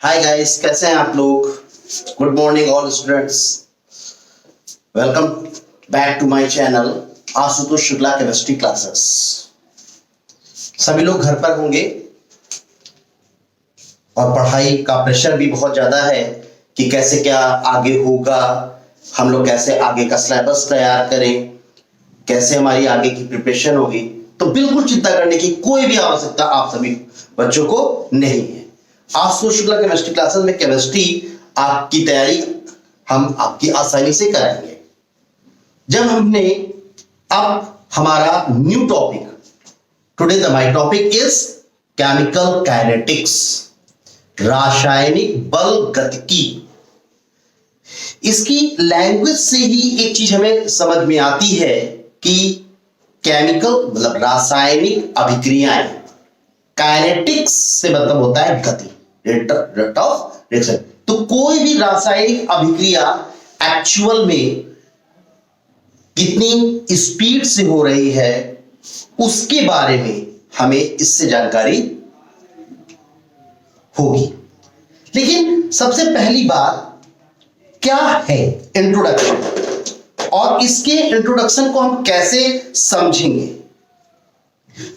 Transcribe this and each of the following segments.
Hi guys, कैसे हैं आप लोग। Good morning all students, welcome back to my channel Ashutosh Shukla chemistry classes. सभी लोग घर पर होंगे और पढ़ाई का प्रेशर भी बहुत ज्यादा है कि कैसे क्या आगे होगा, हम लोग कैसे आगे का सिलेबस तैयार करें, कैसे हमारी आगे की प्रिपरेशन होगी। तो बिल्कुल चिंता करने की कोई भी आवश्यकता आप सभी बच्चों को नहीं है। आशुतोष शुक्ला केमिस्ट्री क्लासेस में केमिस्ट्री आपकी तैयारी हम आपकी आसानी से कराएंगे। जब हमने अब हमारा new topic, today my topic is chemical kinetics, रासायनिक बल गतिकी। इसकी लैंग्वेज से ही एक चीज हमें समझ में आती है कि केमिकल मतलब रासायनिक अभिक्रियाएं, काइनेटिक्स से मतलब होता है गति, रेट ऑफ रिएक्शन। तो कोई भी रासायनिक अभिक्रिया एक्चुअल में कितनी स्पीड से हो रही है उसके बारे में हमें इससे जानकारी होगी। लेकिन सबसे पहली बात क्या है इंट्रोडक्शन, और इसके इंट्रोडक्शन को हम कैसे समझेंगे।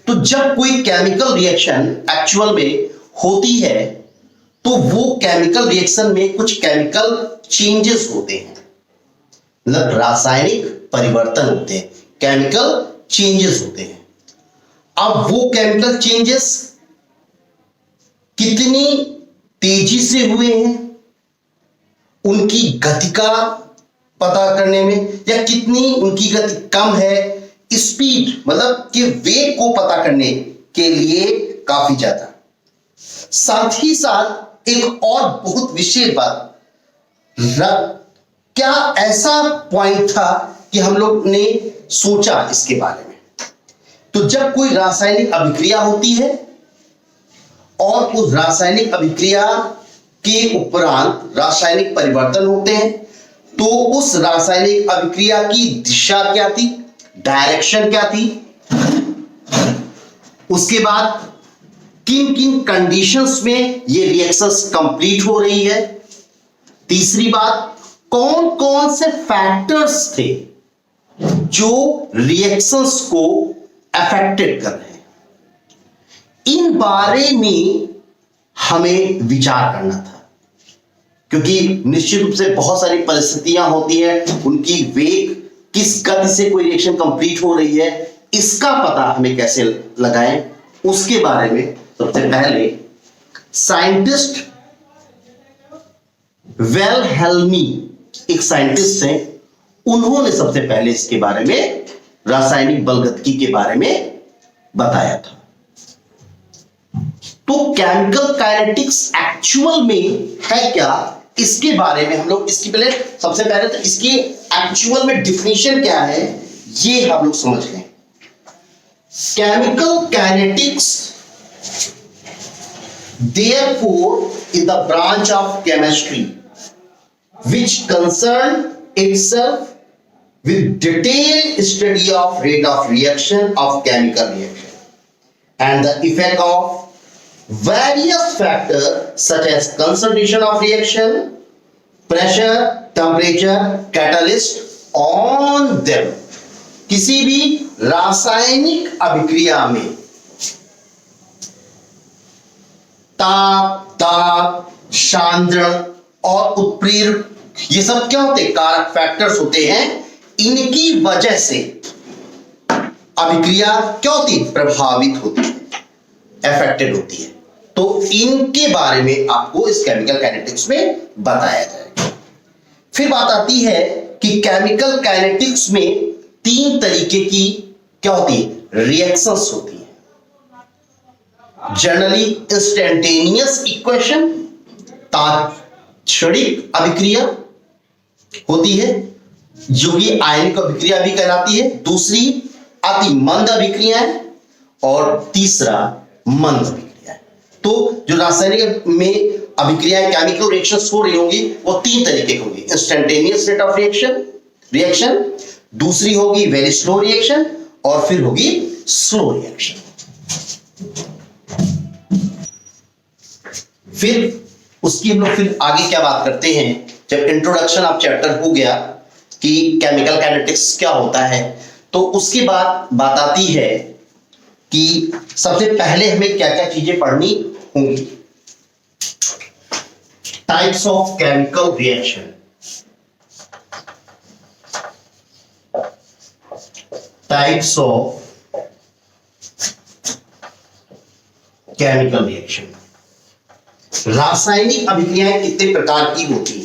तो जब कोई केमिकल रिएक्शन एक्चुअल में होती है तो वो केमिकल रिएक्शन में कुछ केमिकल चेंजेस होते हैं, मतलब रासायनिक परिवर्तन होते हैं, केमिकल चेंजेस होते हैं। अब वो केमिकल चेंजेस कितनी तेजी से हुए हैं उनकी गति का पता करने में, या कितनी उनकी गति कम है, स्पीड मतलब कि वेग को पता करने के लिए काफी ज्यादा। साथ ही साथ एक और बहुत विशेष बात, क्या ऐसा पॉइंट था कि हम लोग ने सोचा इसके बारे में। तो जब कोई रासायनिक अभिक्रिया होती है और उस रासायनिक अभिक्रिया के उपरांत रासायनिक परिवर्तन होते हैं, तो उस रासायनिक अभिक्रिया की दिशा क्या थी, डायरेक्शन क्या थी, उसके बाद किन किन कंडीशंस में ये रिएक्शंस कंप्लीट हो रही है, तीसरी बात कौन कौन से फैक्टर्स थे जो रिएक्शंस को अफेक्टेड कर रहे हैं, इन बारे में हमें विचार करना था। क्योंकि निश्चित रूप से बहुत सारी परिस्थितियां होती हैं, उनकी वेग किस गति से कोई रिएक्शन कंप्लीट हो रही है, इसका पता हमें कैसे लगाएं, उसके बारे में सबसे पहले साइंटिस्ट वेलहेल्मी एक साइंटिस्ट हैं, उन्होंने सबसे पहले इसके बारे में रासायनिक बल गतिकी के बारे में बताया था। तो केमिकल काइनेटिक्स एक्चुअल में है क्या, इसके बारे में हम लोग सबसे पहले तो इसकी एक्चुअल में डिफिनीशन क्या है ये हम लोग समझ लें। Chemical kinetics therefore is the branch of chemistry which concern itself with detailed study of rate of reaction of chemical reaction and the effect of various factors such as concentration of reaction, pressure, temperature, catalyst on them। किसी भी रासायनिक अभिक्रिया में ताप, दाब, सांद्रण और उत्प्रेरण, ये सब क्या होते हैं, कारक फैक्टर्स होते हैं। इनकी वजह से अभिक्रिया क्या होती है, प्रभावित होती है, अफेक्टेड होती है। तो इनके बारे में आपको इस केमिकल काइनेटिक्स में बताया जाएगा। फिर बात आती है कि केमिकल काइनेटिक्स में तीन तरीके की क्या होती है, रिएक्शंस होती है। जनरली इंस्टेंटेनियस इक्वेशन, तात्क्षणिक अभिक्रिया होती है जो कि आयनिक अभिक्रिया भी कहलाती है, दूसरी अति मंद अभिक्रिया है और तीसरा मंद अभिक्रिया है। तो जो रासायनिक में अभिक्रियाएं केमिकल रिएक्शंस हो रही होंगी वो तीन तरीके की होंगी, इंस्टेंटेनियस रेट ऑफ रिएक्शन, दूसरी होगी वेरी स्लो रिएक्शन और फिर होगी स्लो रिएक्शन। फिर उसकी हम लोग फिर आगे क्या बात करते हैं, जब इंट्रोडक्शन ऑफ चैप्टर हो गया कि केमिकल काइनेटिक्स क्या होता है, तो उसके बाद बात आती है कि सबसे पहले हमें क्या क्या चीजें पढ़नी होंगी। Types of chemical reaction, types of chemical reaction, रासायनिक अभिक्रियाएं कितने प्रकार की होती हैं।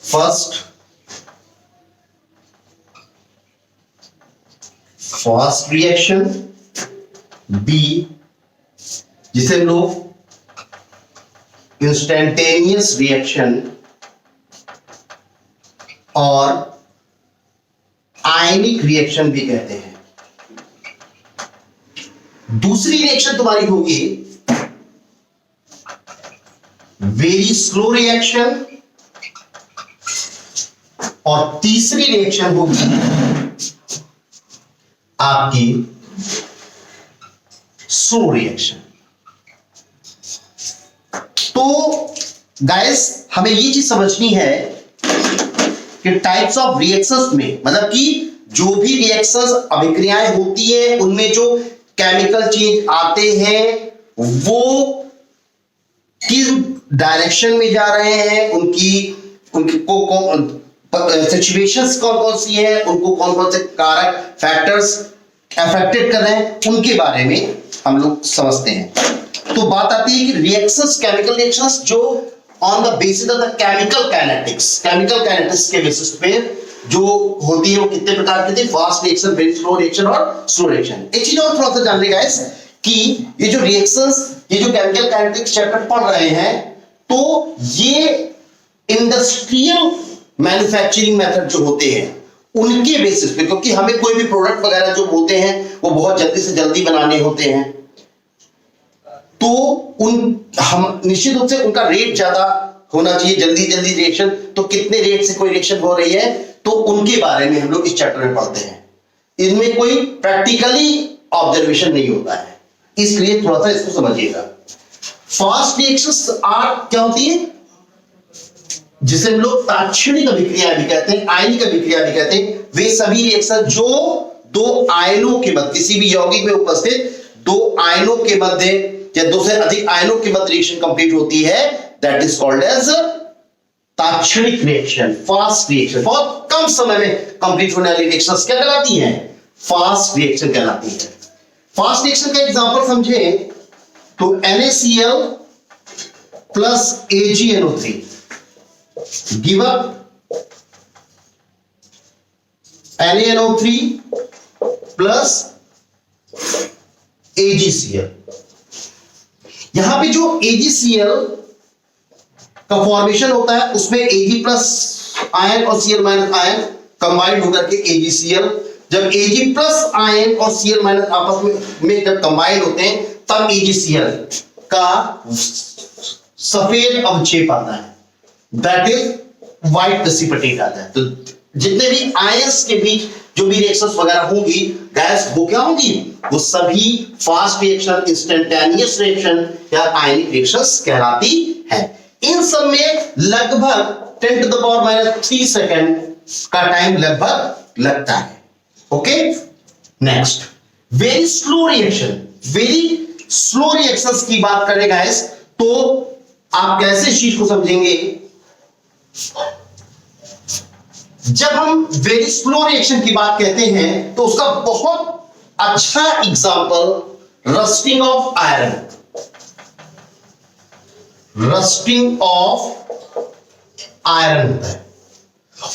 फर्स्ट रिएक्शन, बी जिसे हम लोग इंस्टेंटेनियस रिएक्शन और आयनिक रिएक्शन भी कहते हैं। दूसरी रिएक्शन तुम्हारी होगी वेरी स्लो रिएक्शन, और तीसरी रिएक्शन होगी आपकी स्लो रिएक्शन। तो गाइस हमें ये चीज समझनी है कि टाइप्स ऑफ रिएक्शंस में, मतलब कि जो भी रिएक्शंस अभिक्रियाएं होती है उनमें जो केमिकल चेंज आते हैं वो किस डायरेक्शन में जा रहे हैं, उनको सिचुएशंस कौन कौन सी है, उनको कौन कौन से कारक फैक्टर्स अफेक्टेड कर रहे हैं, उनके बारे में हम लोग समझते हैं। तो बात आती है कि रिएक्शंस, केमिकल रिएक्शंस जो on the basis of the chemical kinetics के बेसिस पे जो होती है वो कितने प्रकार की होती है, fast reaction, very slow reaction और स्लो रिएक्शन। एक चीज और थोड़ा सा जान लेगा गाइस कि ये जो रिएक्शंस, ये जो केमिकल काइनेटिक्स चैप्टर पढ़ रहे हैं, तो ये इंडस्ट्रियल मैन्युफैक्चरिंग मेथड जो होते हैं उनके बेसिस पे, क्योंकि हमें कोई भी प्रोडक्ट वगैरह जो होते हैं वो बहुत जल्दी से जल्दी बनाने होते हैं, तो हम निश्चित रूप से उनका रेट ज्यादा होना चाहिए, जल्दी जल्दी रिएक्शन, तो कितने रेट से कोई रिएक्शन हो रही है, तो उनके बारे में हम लोग इस चैप्टर में पढ़ते हैं। इनमें कोई प्रैक्टिकली ऑब्जर्वेशन नहीं होता है, इसलिए थोड़ा सा इसको समझिएगा। फास्ट रिएक्शंस आर क्या होती है, जिसे हम लोग ताक्षणिक अभिक्रिया भी कहते हैं, आयनिक अभिक्रिया भी कहते हैं। वे सभी रिएक्शन जो दो आयनों के मध्य, किसी भी यौगिक में उपस्थित दो आयनों के मध्य या दो से अधिक आयनों के मध्य रिएक्शन कंप्लीट होती है, दैट इज कॉल्ड एज ताक्षणिक रिएक्शन, फास्ट रिएक्शन। बहुत कम समय में कंप्लीट होने वाली रिएक्शंस क्या कहलाती हैं, फास्ट रिएक्शन कहलाती है। फास्ट रिएक्शन का एग्जांपल समझे तो NaCl plus AgNO3 give up NaNO3 plus AgCl। यहां पे जो AgCl का फॉर्मेशन होता है उसमें Ag प्लस आयन और Cl माइनस आयन कंबाइंड होकर के AgCl, जब Ag प्लस आयन और Cl माइनस आपस में जब कंबाइंड होते हैं तब AgCl का सफेद अवक्षेप आता है, दैट इज व्हाइट प्रेसिपिटेट आता है। तो जितने भी आयंस के बीच जो भी रिएक्शंस वगैरह होंगी गैस, वो क्या होंगी, वो सभी फास्ट रिएक्शन, इंस्टेंटेनियस रिएक्शन या आयनिक रिएक्शंस कहलाती है। इन सब में लगभग 10 टू द पावर -3 सेकेंड का टाइम लगभग लगता है। Okay, next very slow reaction. Very slow reactions की बात करें गाइस, तो आप कैसे इस चीज को समझेंगे, जब हम वेरी स्लो रिएक्शन की बात कहते हैं तो उसका बहुत अच्छा example rusting of iron, rusting of iron होता है।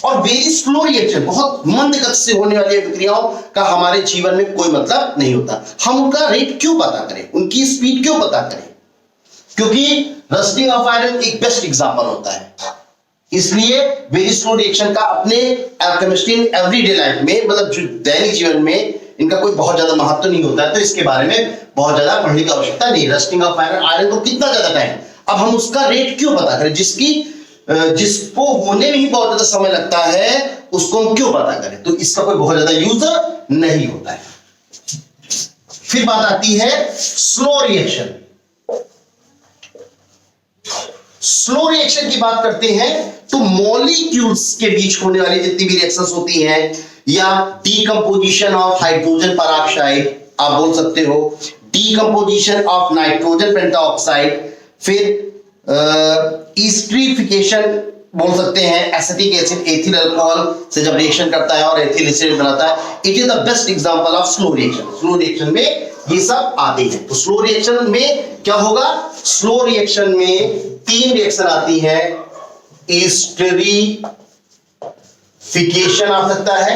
और वेरी स्लो रिएक्शन, बहुत मंद गति से होने वाली अभिक्रियाओं का हमारे जीवन में कोई मतलब नहीं होता। हम उनका रेट क्यों पता करें, उनकी स्पीड क्यों पता करें, क्योंकि रस्टिंग ऑफ आयरन एक बेस्ट एग्जांपल होता है। इसलिए वेरी स्लो रिएक्शन का अपने केमिस्ट्री इन एवरीडे लाइफ में, मतलब जो दैनिक जीवन में इनका कोई बहुत ज्यादा महत्व नहीं होता है, तो इसके बारे में बहुत ज्यादा पढ़ने की आवश्यकता नहीं। रस्टिंग ऑफ आयरन, आयरन को कितना ज्यादा टाइम, अब हम उसका रेट क्यों पता करें, जिसको होने में ही बहुत ज्यादा समय लगता है उसको हम क्यों पता करें, तो इसका कोई बहुत ज्यादा यूज नहीं होता है। फिर बात आती है स्लो रिएक्शन। स्लो रिएक्शन की बात करते हैं तो मॉलिक्यूल्स के बीच होने वाली जितनी भी रिएक्शंस होती हैं, या डीकंपोजिशन ऑफ हाइड्रोजन पेरोक्साइड आप बोल सकते हो, डीकंपोजिशन ऑफ नाइट्रोजन पेंटाऑक्साइड, फिर ईस्ट्रीफिकेशन बोल सकते हैं, एसिटिक एसिड एथिल अल्कोहल से जब रिएक्शन करता है और एथिल एसिड बनाता है, it is the best example of slow reaction. Slow reaction में ये सब आते हैं। तो स्लो रिएक्शन में क्या होगा? स्लो रिएक्शन में तीन रिएक्शन आती है, एस्टरीफिकेशन आ सकता है,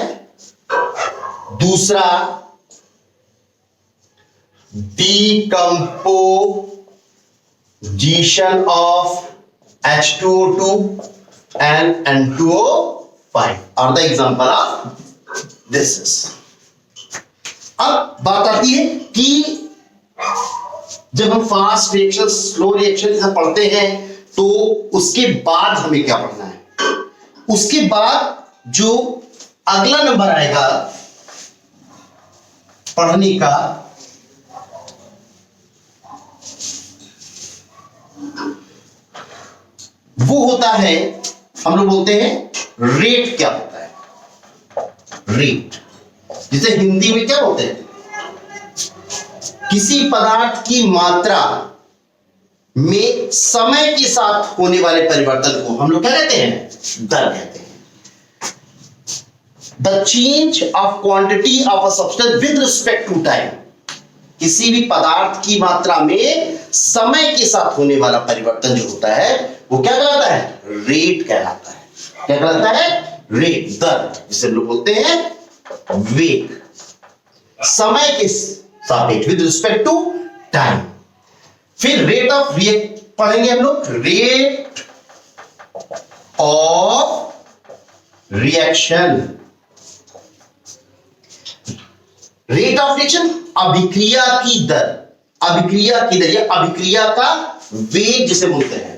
दूसरा decomposition of H2O2 and N2O5 are the example of this. अब बात आती है कि जब हम फास्ट रिएक्शन स्लो रिएक्शन पढ़ते हैं तो उसके बाद हमें क्या पढ़ना है? उसके बाद जो अगला नंबर आएगा पढ़ने का, वो होता है, हम लोग बोलते हैं रेट। क्या होता है रेट? जिसे हिंदी में क्या बोलते हैं? किसी पदार्थ की मात्रा में समय के साथ होने वाले परिवर्तन को हम लोग क्या कहते हैं? दर कहते हैं। The change of quantity of a substance with respect to time. किसी भी पदार्थ की मात्रा में समय के साथ होने वाला परिवर्तन जो होता है वो क्या कहलाता है? रेट कहलाता है। क्या कहलाता है? रेट, दर, जिसे लोग बोलते हैं वेग। समय के सापेक्ष, विद रिस्पेक्ट टू टाइम। फिर रेट ऑफ पढ़ेंगे हम लोग, rate of reaction. Rate of reaction अभिक्रिया की दर, अभिक्रिया की दर या अभिक्रिया का वेग जिसे बोलते हैं,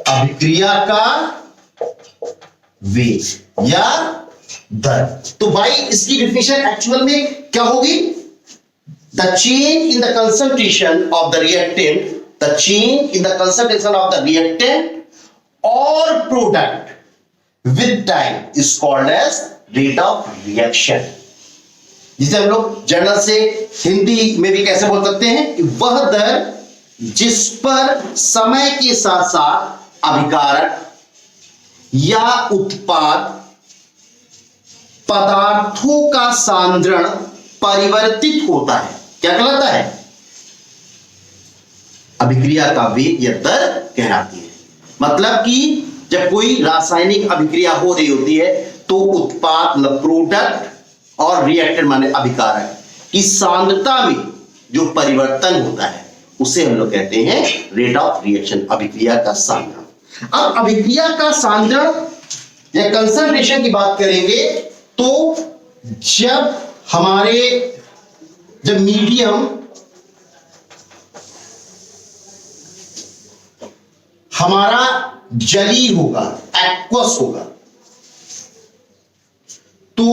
अभिक्रिया का वेग या दर। तो भाई इसकी डेफिनेशन एक्चुअल में क्या होगी? The change in the concentration of the reactant, the change in the concentration of the reactant और product with time is called as rate of reaction. जिसे हम लोग जनरल से हिंदी में भी कैसे बोल सकते हैं कि वह दर जिस पर समय के साथ साथ अभिकारक या उत्पाद पदार्थों का सांद्रण परिवर्तित होता है, क्या कहलाता है? अभिक्रिया का वेग या दर कहलाती है। मतलब कि जब कोई रासायनिक अभिक्रिया हो रही होती है तो उत्पाद मतलब प्रोडक्ट और रिएक्टेंट माने अभिकारक की सांद्रता में जो परिवर्तन होता है उसे हम लोग कहते हैं रेट ऑफ रिएक्शन, अभिक्रिया का सांद्रण। अब अभिक्रिया का सांद्रण या कंसंट्रेशन की बात करेंगे तो जब मीडियम हमारा जली होगा, एक्वस होगा, तो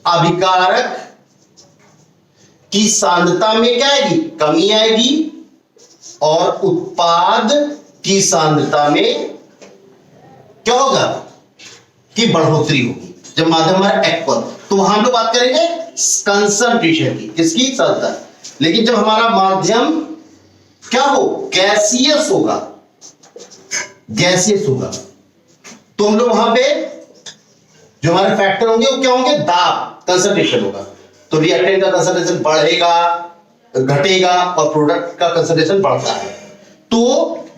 अभिकारक की सांद्रता में क्या आएगी? कमी आएगी, और उत्पाद की सांद्रता में क्या होगा? कि बढ़ोतरी होगी। जब माध्यम हमारा एक्वस, तो वहां हम लोग बात करेंगे कंसंट्रेशन की, किसकी? सांद्रता। लेकिन जब हमारा माध्यम क्या हो? गैसियस होगा, गैसियस होगा, तो हम लोग वहां पे जो हमारे फैक्टर होंगे वो क्या होंगे? दाब, कंसंट्रेशन होगा। तो रिएक्टेंट का कंसंट्रेशन बढ़ेगा, घटेगा, और प्रोडक्ट का कंसंट्रेशन बढ़ता है। तो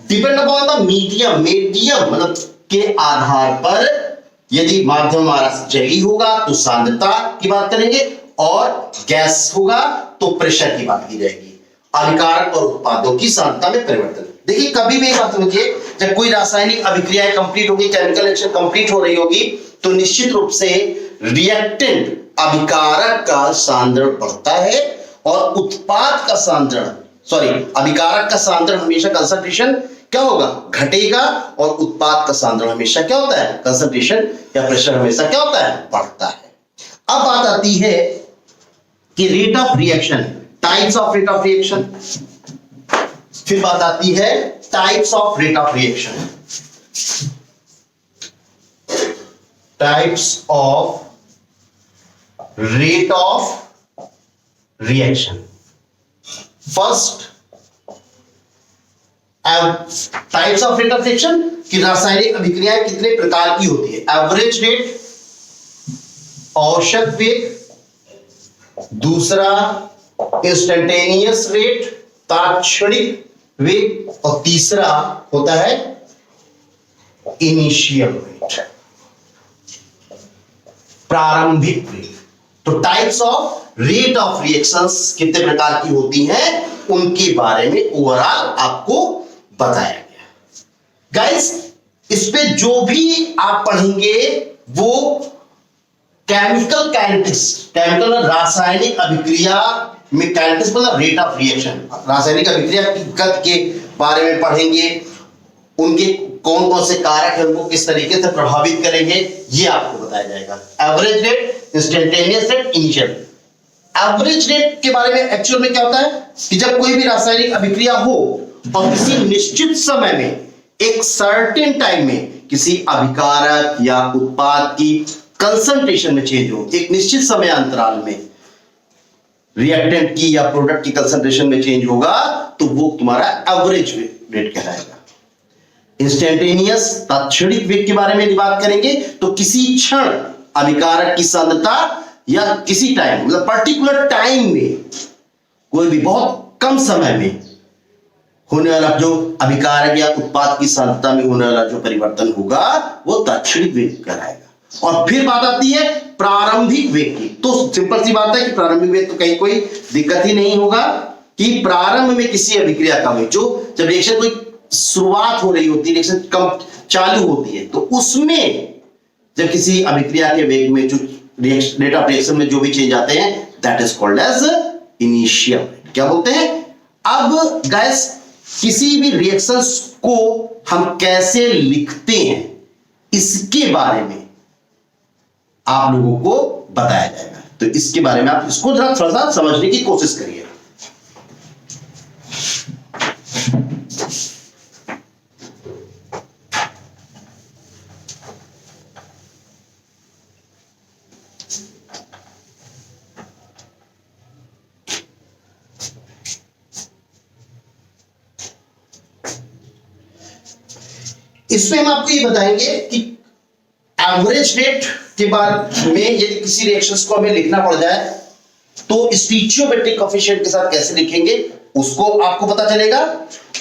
depend upon the medium, medium मतलब के आधार पर यदि माध्यम हमारा जली होगा तो सांद्रता की बात करेंगे, और गैस होगा तो प्रेशर की बात की जाएगी। अभिकारक और उत्पादों की सांद्रता में परिवर्तन। देखिए कभी भी बात समझिए, जब कोई रासायनिक अभिक्रिया कंप्लीट होगी, केमिकल रिएक्शन कंप्लीट हो रही होगी, तो निश्चित रूप से रिएक्टेंट अभिकारक का सांद्रण बढ़ता है और उत्पाद का सांद्रण, अभिकारक का सांद्रण हमेशा कंसंट्रेशन क्या होगा? घटेगा, और उत्पाद का सांद्रण हमेशा क्या होता है? कंसंट्रेशन या प्रेशर हमेशा क्या होता है? बढ़ता है। अब बात आती है कि rate of reaction types of rate of reaction. फिर बात आती है types of rate of reaction. Types of rate of reaction. First, types of rate of reaction की रासायनिक अभिक्रियाएं कितने प्रकार की होती है। एवरेज रेट, औसत वेग, दूसरा इंस्टेंटेनियस रेट, तात्क्षणिक वेग, और तीसरा होता है इनिशियल रेट, प्रारंभिक वेग। तो types of rate of reactions कितने प्रकार की होती हैं उनके बारे में ओवरऑल आपको बताया गया। गाइस, इस पे जो भी आप पढ़ेंगे वो केमिकल काइनेटिक्स, केमिकल रासायनिक अभिक्रिया में, काइनेटिक्स मतलब रेट ऑफ रिएक्शन, रासायनिक अभिक्रिया की गति के बारे में पढ़ेंगे। उनके कौन कौन से कारक हैं, उनको किस तरीके से प्रभावित करेंगे, ये आपको बताया जाएगा। Average rate, instantaneous rate, initial. Average rate के बारे में एक्चुअल में क्या होता है कि जब कोई भी रासायनिक अभिक्रिया हो और किसी निश्चित समय में, एक सर्टेन टाइम में किसी अभिकारक या उत्पाद की कंसंट्रेशन में चेंज हो, एक निश्चित समय अंतराल में रिएक्टेंट की या प्रोडक्ट की कंसंट्रेशन में चेंज होगा, तो वो तुम्हारा एवरेज रेट कहलाएगा। इंस्टेंटेनियस, तात्क्षणिक वेग के बारे में बात करेंगे तो किसी क्षण अभिकारक की सांद्रता या किसी टाइम मतलब पर्टिकुलर टाइम में, कोई भी बहुत कम समय में होने वाला जो अभिकारक या उत्पाद की सांद्रता में होने वाला जो परिवर्तन होगा वो तात्क्षणिक वेग कहलाएगा। और फिर बात आती है प्रारंभिक वेग की। तो सिंपल सी बात है कि प्रारंभिक वेग तो कहीं कोई दिक्कत ही नहीं होगा कि प्रारंभ में किसी अभिक्रिया का वेग, जो जब रिएक्शन कोई शुरुआत हो रही होती है, रिएक्शन कम चालू होती है, तो उसमें जब किसी अभिक्रिया के वेग में जो रेट ऑफ रिएक्शन में जो भी चेंज आते हैं, that is called as initial. क्या बोलते हैं? अब गाइस, किसी भी रिएक्शंस को हम कैसे लिखते हैं इसके बारे में आप लोगों को बताया जाएगा। तो इसके बारे में आप इसको जरा थोड़ा सा समझने की कोशिश करिए। इसमें हम आपको ये बताएंगे कि एवरेज रेट के बारे में यदि किसी रिएक्शंस को हमें लिखना पड़ जाए तो स्टीचियोमेट्रिक कोएफिशिएंट के साथ कैसे लिखेंगे उसको आपको पता चलेगा।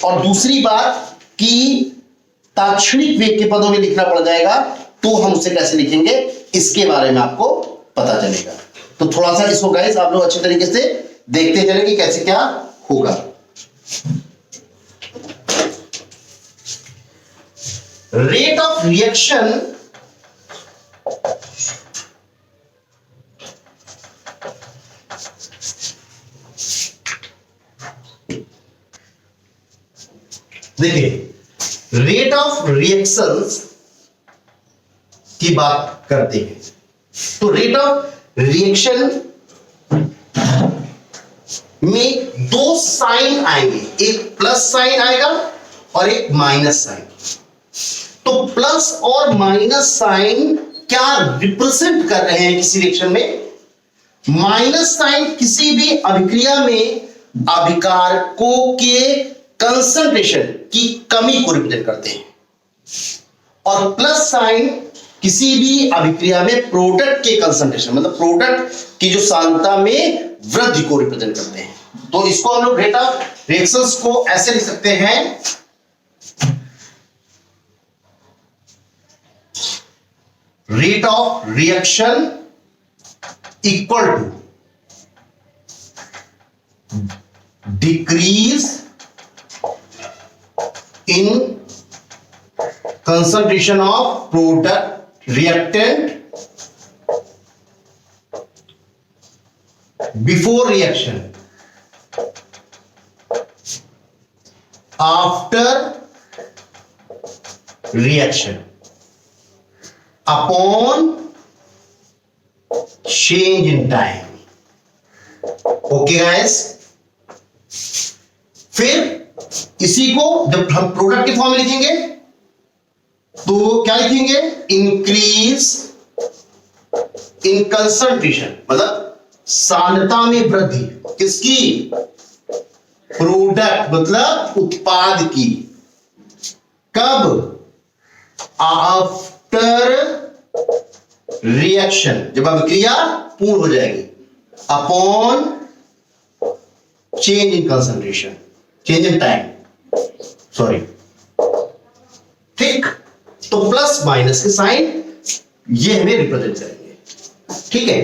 और दूसरी बात कि तात्क्षणिक वेग के पदों में लिखना पड़ जाएगा तो हम उसे कैसे लिखेंगे इसके बारे में आपको पता चलेगा। तो थोड़ा सा इसको गाइस आप लोग अच्छे तरीके से देखते चले कि कैसे क्या होगा। रेट ऑफ रिएक्शन देखिए, रेट ऑफ रिएक्शंस की बात करते हैं तो रेट ऑफ रिएक्शन में दो साइन आएंगे, एक प्लस साइन आएगा और एक माइनस साइन। तो प्लस और माइनस साइन क्या रिप्रेजेंट कर रहे हैं किसी रिएक्शन में? माइनस साइन किसी भी अभिक्रिया में अभिकारकों के कंसंट्रेशन की कमी को रिप्रेजेंट करते हैं और प्लस साइन किसी भी अभिक्रिया में प्रोडक्ट के कंसंट्रेशन मतलब प्रोडक्ट की जो सांद्रता में वृद्धि को रिप्रेजेंट करते हैं। तो इसको हम लोग रेट ऑफ रिएक्शंस को ऐसे लिख सकते हैं, rate of reaction equal to decrease in concentration of product reactant before reaction, after reaction, upon change in time. Okay guys, फिर इसी को जब हम प्रोडक्ट के फॉर्म में लिखेंगे तो क्या लिखेंगे, इंक्रीज इन कंसंट्रेशन, मतलब सांद्रता में वृद्धि किसकी, प्रोडक्ट मतलब उत्पाद की, कब, आफ्टर रिएक्शन, जब अभिक्रिया पूर्ण हो जाएगी, upon change in concentration, change in time, sorry, ठीक। तो प्लस माइनस के साइन ये हमें रिप्रेजेंट करेंगे, ठीक है।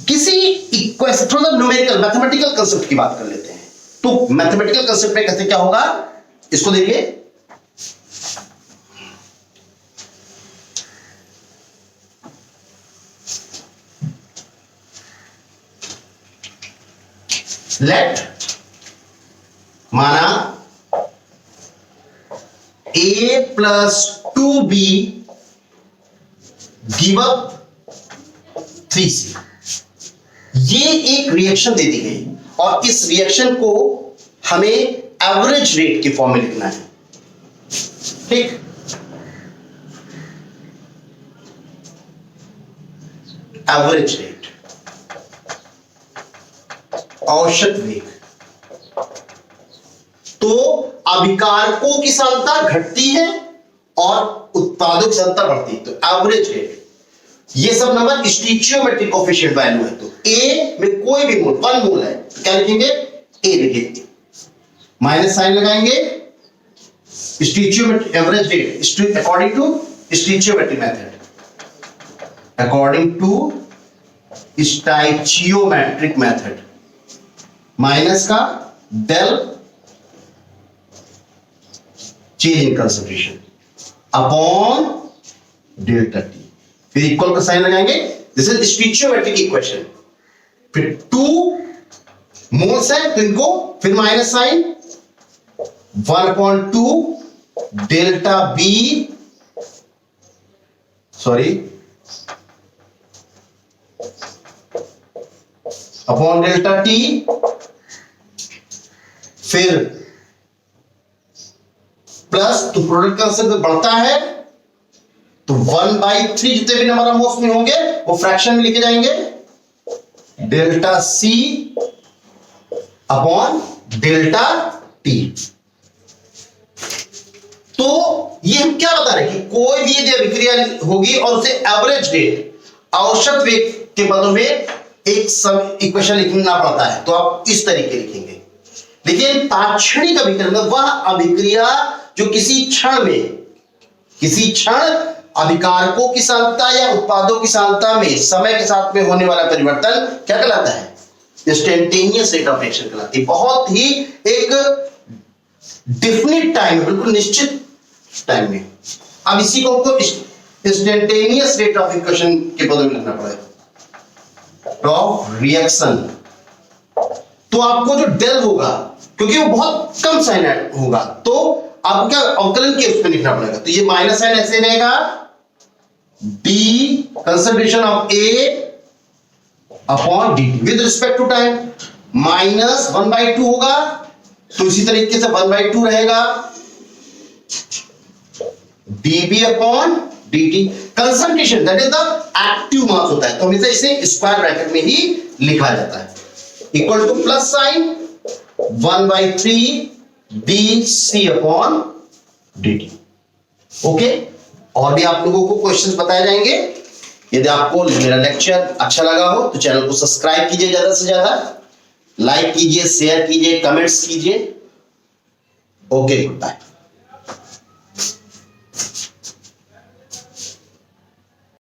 किसी इक्वेशन, थोड़ा न्यूमेरिकल मैथमेटिकल कंसेप्ट की बात कर लेते हैं। तो मैथमेटिकल कंसेप्ट में कैसे क्या होगा, इसको देखिए, लेट माना a plus 2b give up 3c, ये एक रिएक्शन दे दी गई और इस रिएक्शन को हमें एवरेज रेट के फॉर्म में लिखना है, ठीक। एवरेज रेट, औसत वेग। तो अभिकारकों की सांद्रता घटती है और उत्पादों की सांद्रता बढ़ती है, तो एवरेज रेट। ये सब नंबर स्टीचियोमेट्रिक कोएफिशिएंट वैल्यू है। तो ए में कोई भी मोल, 1 मोल है, तो क्या लिखेंगे, ए लिखेंगे, माइनस साइन लगाएंगे, stoichiometric average rate according to stoichiometric method, according to stoichiometric method, minus का del change in concentration upon delta T, फिर इक्वल का साइन लगाएंगे, दिस इज स्टीचियोमेट्रिक इक्वेशन। फिर 2 मोल्स है तो इनको फिर minus sign, 1/2 delta B, sorry, upon delta T, फिर प्लस, तो प्रोडक्ट का बढ़ता है तो 1/3 जितने भी नंबर ऑफ मोल्स में होंगे वो फ्रैक्शन में लिखे जाएंगे, delta C upon delta T. तो ये हम क्या बता रहे हैं कि कोई भी यदि अभिक्रिया होगी और उसे एवरेज रेट, औसत वेग के बदले में एक सब इक्वेशन लिखना पड़ता है, तो आप इस तरीके लिखेंगे। लेकिन तात्क्षणिक अभिक्रिया वह अभिक्रिया जो किसी क्षण अभिकारकों की सांद्रता या उत्पादों की सांद्रता में समय के साथ में होने वाला परिवर्तन क्या कहलाता है, इंस्टेंटेनियस रेट ऑफ रिएक्शन कहलाती है। बहुत ही एक डेफिनिट टाइम, बिल्कुल निश्चित टाइम में। अब इसी को हमको इंस्टेंटेनियस रेट ऑफ इक्वेशन के बदले में लिखना पड़ेगा, ऑफ रिएक्शन। तो आपको जो डेल होगा, क्योंकि वो बहुत कम साइन होगा, तो आपको क्या अवकलन के उसमें लिखना पड़ेगा। तो ये माइनस साइन ऐसे रहेगा, D concentration of A upon D with respect to time, minus 1/2 होगा, तो इसी तरीके से 1/2 रहेगा, dB upon dt। Concentration that is the active mass होता है, तो हमेशा इसे स्क्वायर ब्रैकेट में ही लिखा जाता है, equal two plus sign 1/3 dC upon dt। Okay, और भी आप लोगों को क्वेश्चंस बताए जाएंगे। यदि आपको मेरा लेक्चर अच्छा लगा हो तो चैनल को सब्सक्राइब कीजिए, ज्यादा से ज्यादा लाइक कीजिए, शेयर कीजिए, कमेंट्स कीजिए। Okay, good bye.